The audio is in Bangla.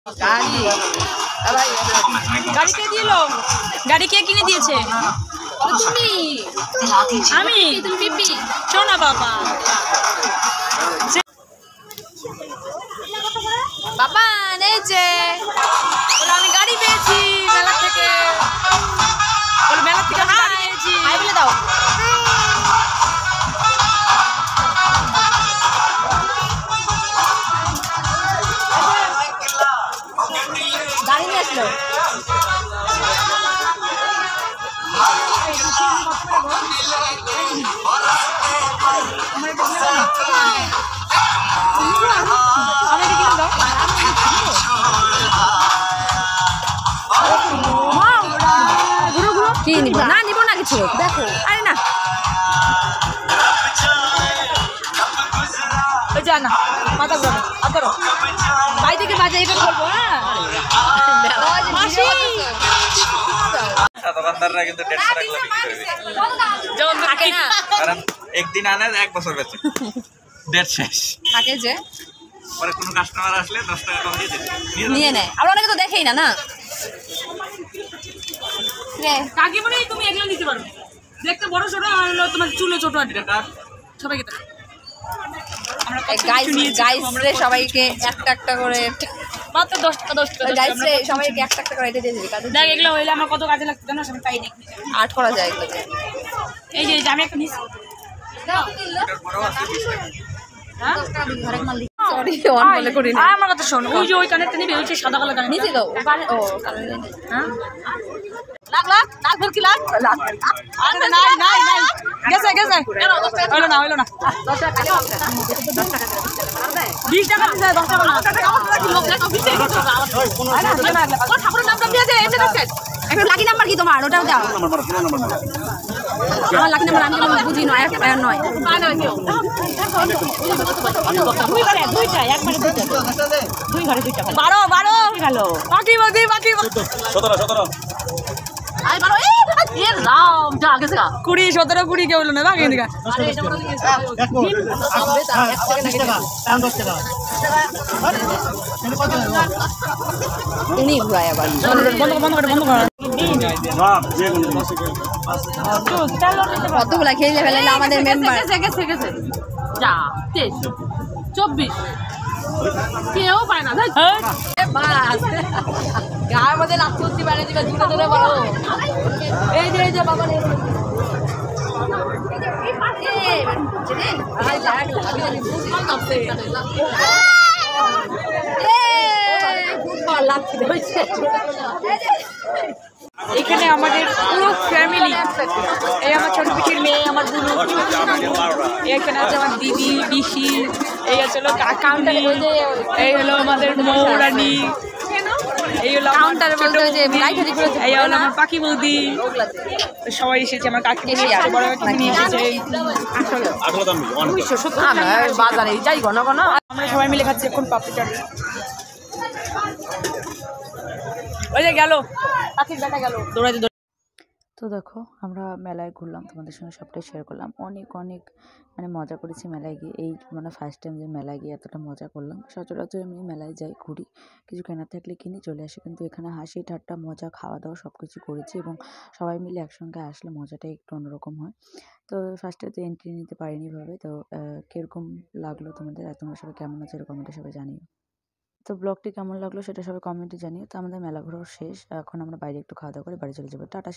গাড়ি গাড়ি কে দিল? গাড়ি কে কিনে দিয়েছে? তুমি। আমি? তুমি পিপি শোনা বাবা। বাবা এই যে আমি গাড়ি পেয়েছি মেলা থেকে। মেলা থেকে গাড়ি পেয়েছি। হাই বলে দাও। গাড়ি নিয়ে আসলো। কি নিব না? নিব না কিছু। দেখো আরে না ওই যা না মাথা ঘুরানো আদরো ভাই থেকে বাজে এটা বলবো। হ্যাঁ দোকানদাররা কিন্তু 150 টাকা বিক্রি করে দিচ্ছে যখন থাকে না, কারণ একদিন আনে 1 বছর বেচে ডেট শেষ থাকে যে পরে কোনো কাস্টমার আসলে 10 টাকা কম দিয়ে দিতে নিয়ে নেয়। আমরা অনেকে তো দেখেই না না কাকে বলে তুমি এগুলো নিতে পারবে। দেখতে বড় ছোট আর হলো তোমার চুলে ছোট আর সবাইকে আমরা গাইস সবাইকে একটা একটা করে মাত্র 10 টাকা গাইস রে সবাইকে একটা একটা করে এটা দিয়ে দিবি। কাজে দেখ এগুলো হইলে আমার কত কাজে লাগতো জানো? আমি পাই দেখি আর্ট করা যায় এগুলো। এই যে আমি একটা নিছি দাও এটার বড় আছে 20 টাকা। হ্যাঁ 10 টাকা ঘরে মাল দি। সরি অন বলে করি না। আমার কথা শোন, ওই যে ওই কানেরটা নিবি, ওই যে সাদা কালো কানের নিতে দাও। ও হ্যাঁ লাগ লাগ লাগ ভর কি লাগ লাগ আরে নাই নাই নাই গেছে গেছে হইলো না 10 টাকা 10 টাকা 20 টাকা দিছে 10 টাকা না আমার কি লোক দেখো 20 টাকা ও ঠাকুরের নামটা দিয়ে দে এমনি দেখছেন। একটা লাকি নাম্বার কি তোমার? ওটাও দাও। আমার লাকি নাম্বার আমি তো বুঝি না, একটা নয় পায় না কেউ। দুই ঘরে দুইটা একবারে দুই ঘরে দুইটা 12 12 গেল বাকি বাকি 17 আই বারো এ রাম যা গেছে 20 17 20 কে হলো না বাকি দিকা। আরে এটা বলে গেছে 1 টাকা 10 টাকা উনি ঘুরায় আবার বন্ধ করে কতগুলা খেয়ে ফেলে আমাদের মেম্বার গেছে যা 23 24 কেউ পায় না গায়ের মধ্যে লাঠি উঠতে পারে দিবে জুড়ে ধরে বলো। এই যে বাবা এখানে আমাদের পুরো ফ্যামিলি, এই আমার ছোট পিঠির মেয়ে, আমার বুনু, এখানে আছে আমার দিদি পিসি, এই আছে হলো কাকাউন্টার, এই হলো আমাদের মৌরানি, এই হলো কাউন্টারে বলতে যে এই হলো আমার পাখি বৌদি, সবাই এসেছে। আমার কাকি এসেছে, বড় কাকি নিয়ে এসেছে। বাজারে যাই ঘন ঘন আমরা সবাই মিলে খাচ্ছি এখন পাপড়ি চাট। ওই যে গেল পাখির বেটা গেল দৌড়াইতে। তো দেখো আমরা মেলায় ঘুরলাম, তোমাদের সঙ্গে সবটাই শেয়ার করলাম। অনেক মানে মজা করেছি মেলায় গিয়ে। এই মানে ফার্স্ট টাইম যে মেলায় গিয়ে এতটা মজা করলাম। সচরাচর আমি মেলায় যাই, ঘুরি, কিছু কেনার থাকলে কিনি, চলে আসি, কিন্তু এখানে হাসি ঠাট্টা মজা খাওয়া দাওয়া সব কিছু করেছি এবং সবাই মিলে একসঙ্গে আসলে মজাটাই একটু অন্যরকম হয়। তো ফার্স্টে তো এন্ট্রি নিতে পারিনি ভাবে। তো কীরকম লাগলো তোমাদের, আর তোমরা সবাই কেমন আছো কমেন্টে সবাই জানিও। তো ব্লগটি কেমন লাগলো সেটা সবাই কমেন্টে জানিও। তো আমাদের মেলা ঘোরাও শেষ, এখন আমরা বাইরে একটু খাওয়া দাওয়া করে বাড়ি চলে যাবো। টাটা।